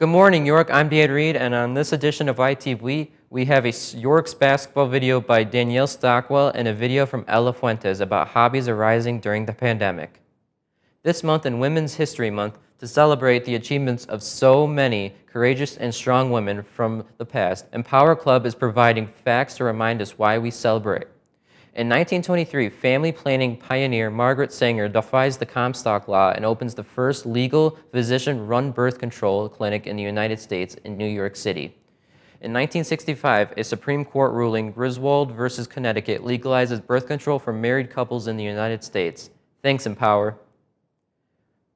Good morning, York. I'm Dan Reed, and on this edition of YTV, we have a York's basketball video by Danielle Stockwell and a video from Ella Fuentes about hobbies arising during the pandemic. This month in Women's History Month, to celebrate the achievements of so many courageous and strong women from the past, Empower Club is providing facts to remind us why we celebrate. In 1923, family planning pioneer Margaret Sanger defies the Comstock Law and opens the first legal physician-run birth control clinic in the United States in New York City. In 1965, a Supreme Court ruling, Griswold v. Connecticut, legalizes birth control for married couples in the United States. Thanks, Empower.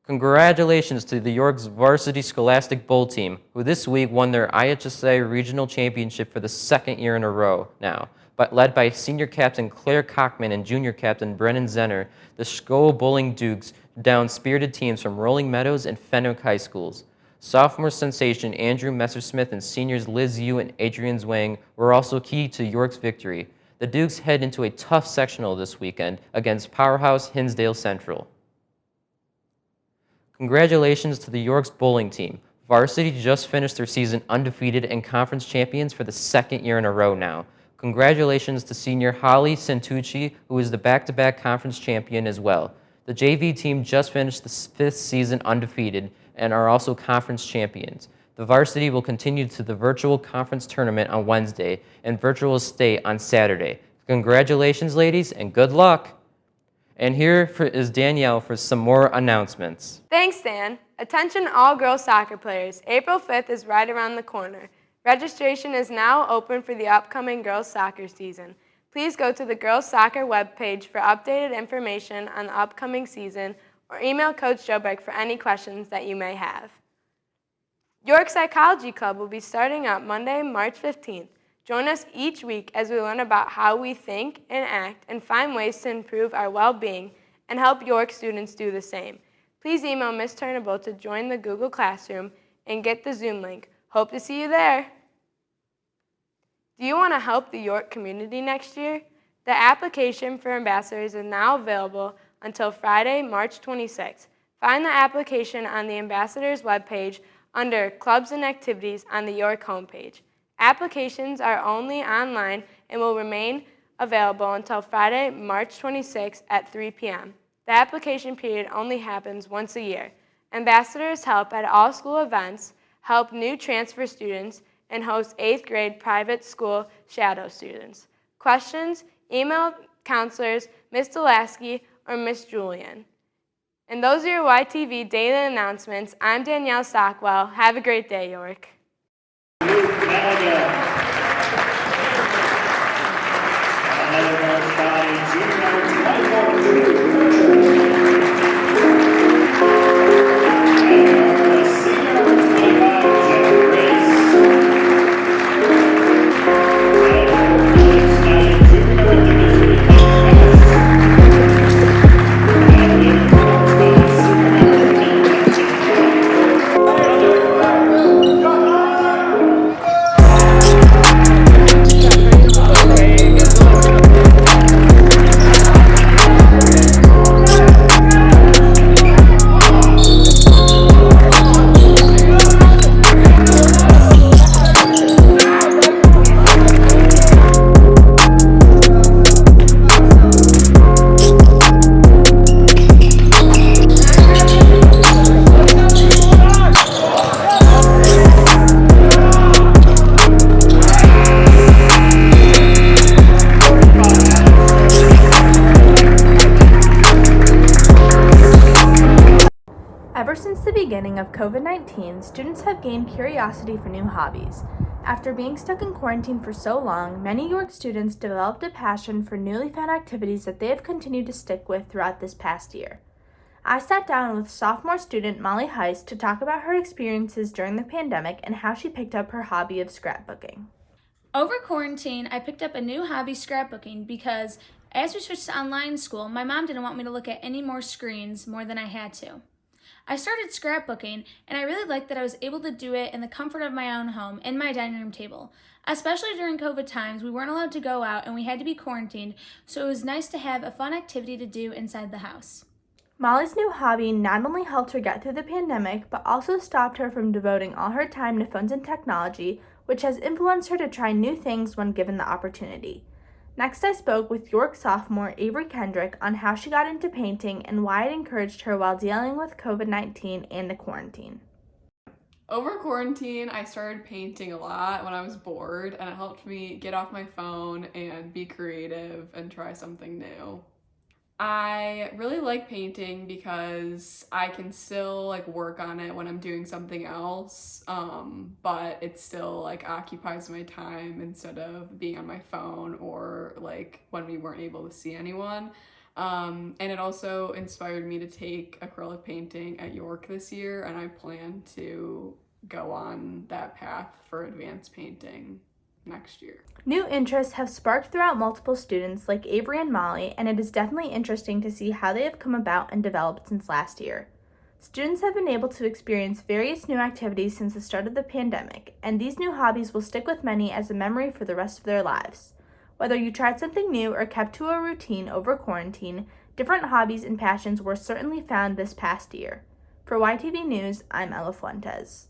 Congratulations to the York's Varsity Scholastic Bowl team, who this week won their IHSA Regional Championship for the second year in a row now. But led by senior captain Claire Cockman and junior captain Brennan Zenner, the SCO Bowling Dukes downed spirited teams from Rolling Meadows and Fenwick High Schools. Sophomore sensation Andrew Messersmith and seniors Liz Yu and Adrian Zwang were also key to York's victory. The Dukes head into a tough sectional this weekend against powerhouse Hinsdale Central. Congratulations to the York's bowling team. Varsity just finished their season undefeated and conference champions for the second year in a row now. Congratulations to senior Holly Santucci, who is the back-to-back conference champion as well. The JV team just finished the fifth season undefeated and are also conference champions. The varsity will continue to the virtual conference tournament on Wednesday and virtual state on Saturday. Congratulations, ladies, and good luck. And here is Danielle for some more announcements. Thanks, Dan. Attention all girls soccer players. April 5th is right around the corner. Registration is now open for the upcoming girls soccer season. Please go to the girls soccer webpage for updated information on the upcoming season or email Coach Jobeck for any questions that you may have. York Psychology Club will be starting up Monday, March 15th. Join us each week as we learn about how we think and act and find ways to improve our well-being and help York students do the same. Please email Ms. Turnable to join the Google Classroom and get the Zoom link. Hope to see you there. Do you want to help the York community next year? The application for ambassadors is now available until Friday, March 26th. Find the application on the ambassadors webpage under Clubs and Activities on the York homepage. Applications are only online and will remain available until Friday, March 26th at 3 p.m. The application period only happens once a year. Ambassadors help at all school events, help new transfer students, and host 8th grade private school shadow students. Questions? Email counselors Ms. Delaski or Ms. Julian. And those are your YTV daily announcements. I'm Danielle Stockwell. Have a great day, York. Ever since the beginning of COVID-19, students have gained curiosity for new hobbies. After being stuck in quarantine for so long, many York students developed a passion for newly found activities that they have continued to stick with throughout this past year. I sat down with sophomore student Molly Heist to talk about her experiences during the pandemic and how she picked up her hobby of scrapbooking. Over quarantine, I picked up a new hobby, scrapbooking, because as we switched to online school, my mom didn't want me to look at any more screens more than I had to. I started scrapbooking, and I really liked that I was able to do it in the comfort of my own home, in my dining room table. Especially during COVID times, we weren't allowed to go out and we had to be quarantined, so it was nice to have a fun activity to do inside the house. Molly's new hobby not only helped her get through the pandemic, but also stopped her from devoting all her time to phones and technology, which has influenced her to try new things when given the opportunity. Next, I spoke with York sophomore Avery Kendrick on how she got into painting and why it encouraged her while dealing with COVID-19 and the quarantine. Over quarantine, I started painting a lot when I was bored, and it helped me get off my phone and be creative and try something new. I really like painting because I can still like work on it when I'm doing something else, but it still like occupies my time instead of being on my phone or like when we weren't able to see anyone. And it also inspired me to take acrylic painting at York this year, and I plan to go on that path for advanced painting next year. New interests have sparked throughout multiple students like Avery and Molly, and it is definitely interesting to see how they have come about and developed since last year. Students have been able to experience various new activities since the start of the pandemic, and these new hobbies will stick with many as a memory for the rest of their lives. Whether you tried something new or kept to a routine over quarantine, different hobbies and passions were certainly found this past year. For YTV News, I'm Ella Fuentes.